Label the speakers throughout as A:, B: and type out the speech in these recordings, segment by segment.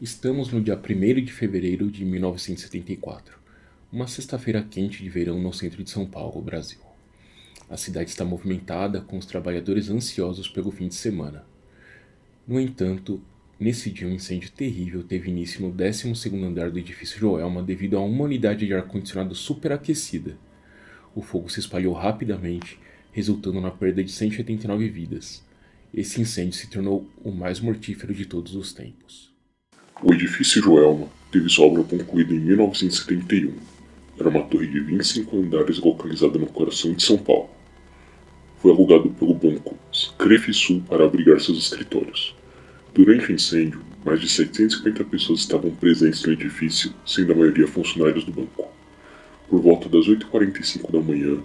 A: Estamos no dia 1º de fevereiro de 1974, uma sexta-feira quente de verão no centro de São Paulo, Brasil. A cidade está movimentada, com os trabalhadores ansiosos pelo fim de semana. No entanto, nesse dia um incêndio terrível teve início no 12º andar do edifício Joelma devido a uma unidade de ar-condicionado superaquecida. O fogo se espalhou rapidamente, resultando na perda de 189 vidas. Esse incêndio se tornou o mais mortífero de todos os tempos.
B: O edifício Joelma teve sua obra concluída em 1971. Era uma torre de 25 andares localizada no coração de São Paulo. Foi alugado pelo banco Crefisul para abrigar seus escritórios. Durante o incêndio, mais de 750 pessoas estavam presentes no edifício, sendo a maioria funcionários do banco. Por volta das 8h45 da manhã,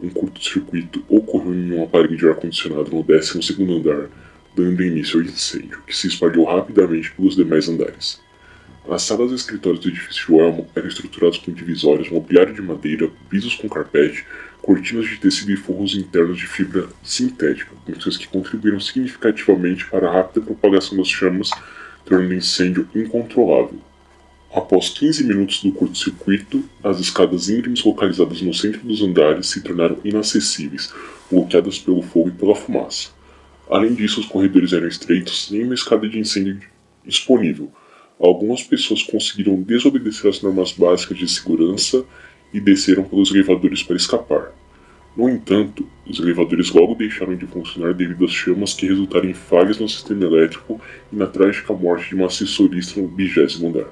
B: um curto-circuito ocorreu em um aparelho de ar-condicionado no 12º andar, dando início ao incêndio, que se espalhou rapidamente pelos demais andares. As salas e escritórios do edifício Joelma eram estruturados com divisórias, mobiliário de madeira, pisos com carpete, cortinas de tecido e forros internos de fibra sintética, condições que contribuíram significativamente para a rápida propagação das chamas, tornando o incêndio incontrolável. Após 15 minutos do curto-circuito, as escadas íngremes localizadas no centro dos andares se tornaram inacessíveis, bloqueadas pelo fogo e pela fumaça. Além disso, os corredores eram estreitos, sem uma escada de incêndio disponível. Algumas pessoas conseguiram desobedecer às normas básicas de segurança e desceram pelos elevadores para escapar. No entanto, os elevadores logo deixaram de funcionar devido às chamas que resultaram em falhas no sistema elétrico e na trágica morte de uma assessorista no 20º andar.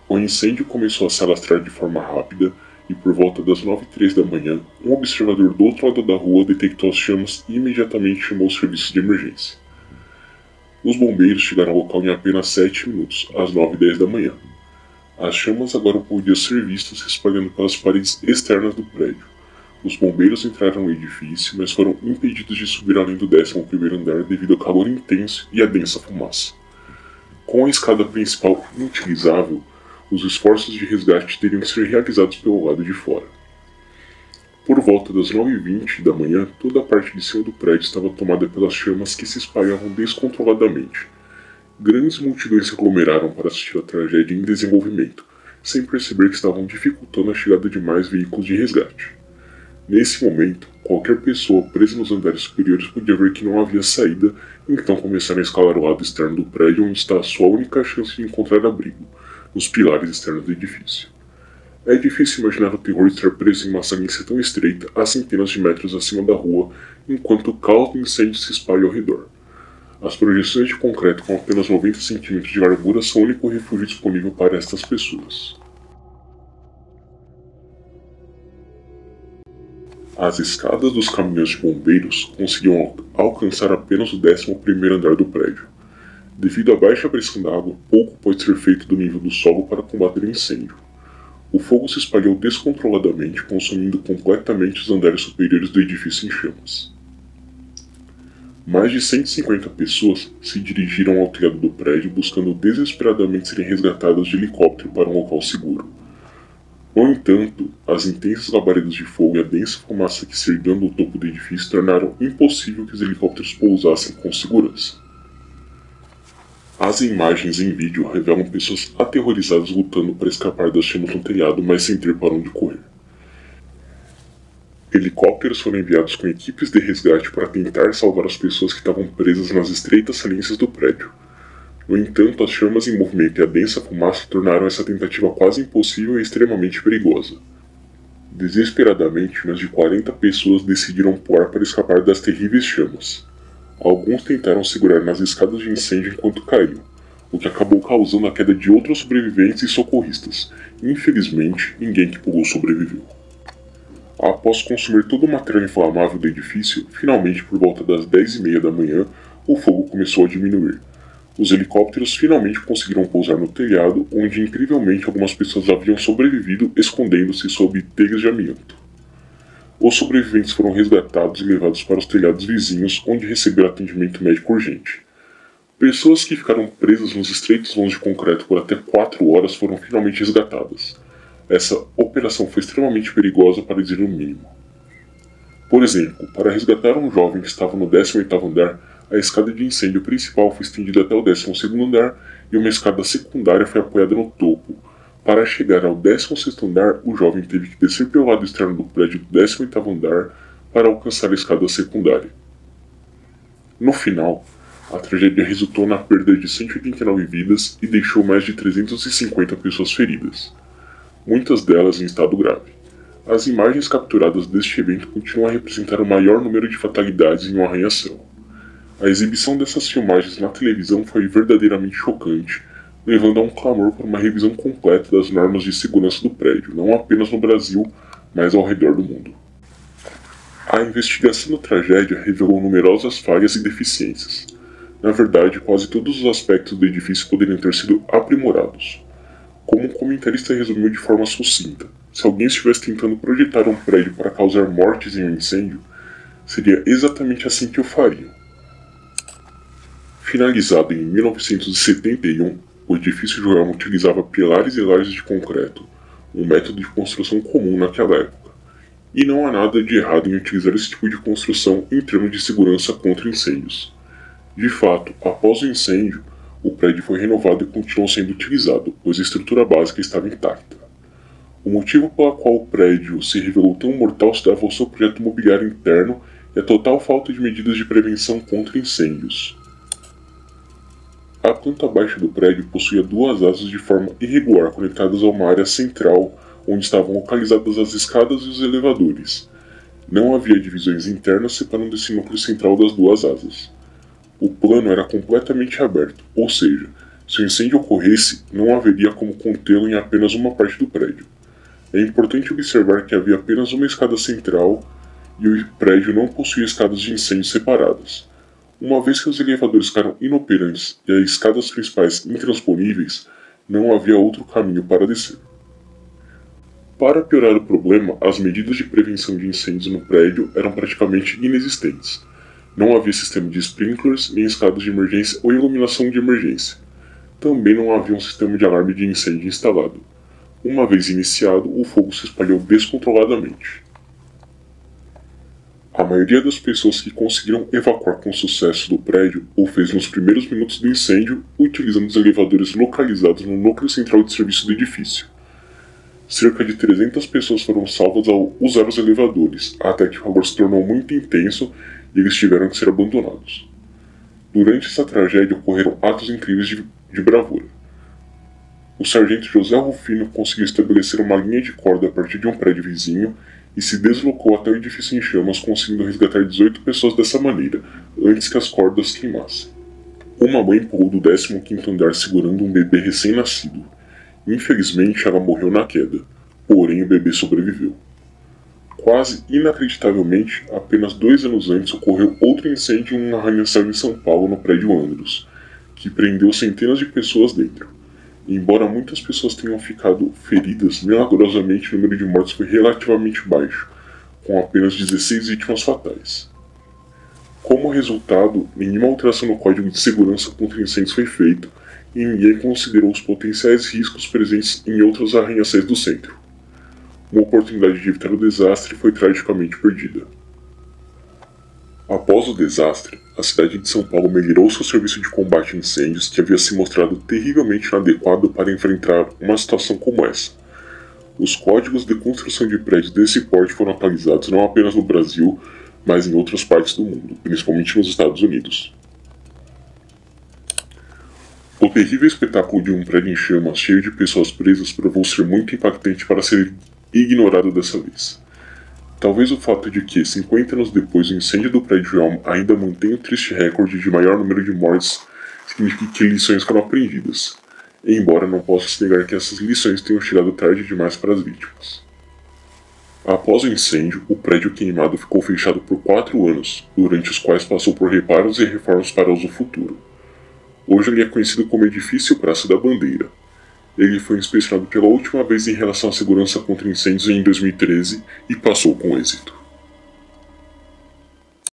B: O incêndio começou a se alastrar de forma rápida e por volta das 9h03 da manhã, um observador do outro lado da rua detectou as chamas e imediatamente chamou os serviços de emergência. Os bombeiros chegaram ao local em apenas 7 minutos, às 9h10 da manhã. As chamas agora podiam ser vistas se espalhando pelas paredes externas do prédio. Os bombeiros entraram no edifício, mas foram impedidos de subir além do 11º andar devido ao calor intenso e à densa fumaça. Com a escada principal inutilizável, os esforços de resgate teriam que ser realizados pelo lado de fora. Por volta das 9h20 da manhã, toda a parte de cima do prédio estava tomada pelas chamas que se espalhavam descontroladamente. Grandes multidões se aglomeraram para assistir à tragédia em desenvolvimento, sem perceber que estavam dificultando a chegada de mais veículos de resgate. Nesse momento, qualquer pessoa presa nos andares superiores podia ver que não havia saída, então começaram a escalar o lado externo do prédio onde está a sua única chance de encontrar abrigo, nos pilares externos do edifício. É difícil imaginar o terror de estar preso em uma saliência tão estreita a centenas de metros acima da rua, enquanto o caos do incêndio se espalha ao redor. As projeções de concreto com apenas 90 cm de largura são o único refúgio disponível para estas pessoas. As escadas dos caminhões de bombeiros conseguiam alcançar apenas o 11º andar do prédio. Devido à baixa pressão da água, pouco pode ser feito do nível do solo para combater o incêndio. O fogo se espalhou descontroladamente, consumindo completamente os andares superiores do edifício em chamas. Mais de 150 pessoas se dirigiram ao telhado do prédio buscando desesperadamente serem resgatadas de helicóptero para um local seguro. No entanto, as intensas labaredas de fogo e a densa fumaça que se ergueu no topo do edifício tornaram impossível que os helicópteros pousassem com segurança. As imagens em vídeo revelam pessoas aterrorizadas lutando para escapar das chamas no telhado, mas sem ter para onde correr. Helicópteros foram enviados com equipes de resgate para tentar salvar as pessoas que estavam presas nas estreitas saliências do prédio. No entanto, as chamas em movimento e a densa fumaça tornaram essa tentativa quase impossível e extremamente perigosa. Desesperadamente, mais de 40 pessoas decidiram pular para escapar das terríveis chamas. Alguns tentaram segurar nas escadas de incêndio enquanto caíam, o que acabou causando a queda de outros sobreviventes e socorristas. Infelizmente, ninguém que pulou sobreviveu. Após consumir todo o material inflamável do edifício, finalmente por volta das 10h30 da manhã, o fogo começou a diminuir. Os helicópteros finalmente conseguiram pousar no telhado, onde incrivelmente algumas pessoas haviam sobrevivido escondendo-se sob telhas de amianto. Os sobreviventes foram resgatados e levados para os telhados vizinhos, onde receberam atendimento médico urgente. Pessoas que ficaram presas nos estreitos vãos de concreto por até 4 horas foram finalmente resgatadas. Essa operação foi extremamente perigosa para dizer o mínimo. Por exemplo, para resgatar um jovem que estava no 18º andar, a escada de incêndio principal foi estendida até o 12º andar e uma escada secundária foi apoiada no topo. Para chegar ao 16º andar, o jovem teve que descer pelo lado externo do prédio do 18º andar para alcançar a escada secundária. No final, a tragédia resultou na perda de 189 vidas e deixou mais de 350 pessoas feridas, muitas delas em estado grave. As imagens capturadas deste evento continuam a representar o maior número de fatalidades em um arranha-céu. A exibição dessas filmagens na televisão foi verdadeiramente chocante, levando a um clamor por uma revisão completa das normas de segurança do prédio, não apenas no Brasil, mas ao redor do mundo. A investigação da tragédia revelou numerosas falhas e deficiências. Na verdade, quase todos os aspectos do edifício poderiam ter sido aprimorados. Como um comentarista resumiu de forma sucinta, se alguém estivesse tentando projetar um prédio para causar mortes em um incêndio, seria exatamente assim que o fariam. Finalizado em 1971, o edifício Joelma utilizava pilares e lajes de concreto, um método de construção comum naquela época. E não há nada de errado em utilizar esse tipo de construção em termos de segurança contra incêndios. De fato, após o incêndio, o prédio foi renovado e continuou sendo utilizado, pois a estrutura básica estava intacta. O motivo pelo qual o prédio se revelou tão mortal se dava ao seu projeto mobiliário interno e a total falta de medidas de prevenção contra incêndios. A planta baixa do prédio possuía duas asas de forma irregular conectadas a uma área central onde estavam localizadas as escadas e os elevadores. Não havia divisões internas separando esse núcleo central das duas asas. O plano era completamente aberto, ou seja, se o incêndio ocorresse, não haveria como contê-lo em apenas uma parte do prédio. É importante observar que havia apenas uma escada central e o prédio não possuía escadas de incêndio separadas. Uma vez que os elevadores ficaram inoperantes e as escadas principais intransponíveis, não havia outro caminho para descer. Para piorar o problema, as medidas de prevenção de incêndios no prédio eram praticamente inexistentes. Não havia sistema de sprinklers, nem escadas de emergência ou iluminação de emergência. Também não havia um sistema de alarme de incêndio instalado. Uma vez iniciado, o fogo se espalhou descontroladamente. A maioria das pessoas que conseguiram evacuar com sucesso do prédio o fez nos primeiros minutos do incêndio, utilizando os elevadores localizados no núcleo central de serviço do edifício. Cerca de 300 pessoas foram salvas ao usar os elevadores, até que o calor se tornou muito intenso e eles tiveram que ser abandonados. Durante essa tragédia ocorreram atos incríveis de bravura. O sargento José Rufino conseguiu estabelecer uma linha de corda a partir de um prédio vizinho e se deslocou até o edifício em chamas, conseguindo resgatar 18 pessoas dessa maneira, antes que as cordas queimassem. Uma mãe pulou do 15º andar segurando um bebê recém-nascido. Infelizmente, ela morreu na queda, porém o bebê sobreviveu. Quase inacreditavelmente, apenas 2 anos antes ocorreu outro incêndio em um arranha-céu em São Paulo, no prédio Andros, que prendeu centenas de pessoas dentro. Embora muitas pessoas tenham ficado feridas, milagrosamente o número de mortes foi relativamente baixo, com apenas 16 vítimas fatais. Como resultado, nenhuma alteração no Código de Segurança contra Incêndios foi feita e ninguém considerou os potenciais riscos presentes em outros arranha-céus do centro. Uma oportunidade de evitar o desastre foi tragicamente perdida. Após o desastre, a cidade de São Paulo melhorou seu serviço de combate a incêndios, que havia se mostrado terrivelmente inadequado para enfrentar uma situação como essa. Os códigos de construção de prédios desse porte foram atualizados não apenas no Brasil, mas em outras partes do mundo, principalmente nos Estados Unidos. O terrível espetáculo de um prédio em chamas cheio de pessoas presas provou ser muito impactante para ser ignorado dessa vez. Talvez o fato de que, 50 anos depois, o incêndio do prédio Joelma ainda mantém o triste recorde de maior número de mortes signifique que lições foram aprendidas, embora não possa se negar que essas lições tenham chegado tarde demais para as vítimas. Após o incêndio, o prédio queimado ficou fechado por 4 anos, durante os quais passou por reparos e reformas para uso futuro. Hoje ele é conhecido como Edifício Praça da Bandeira. Ele foi inspecionado pela última vez em relação à segurança contra incêndios em 2013 e passou com êxito.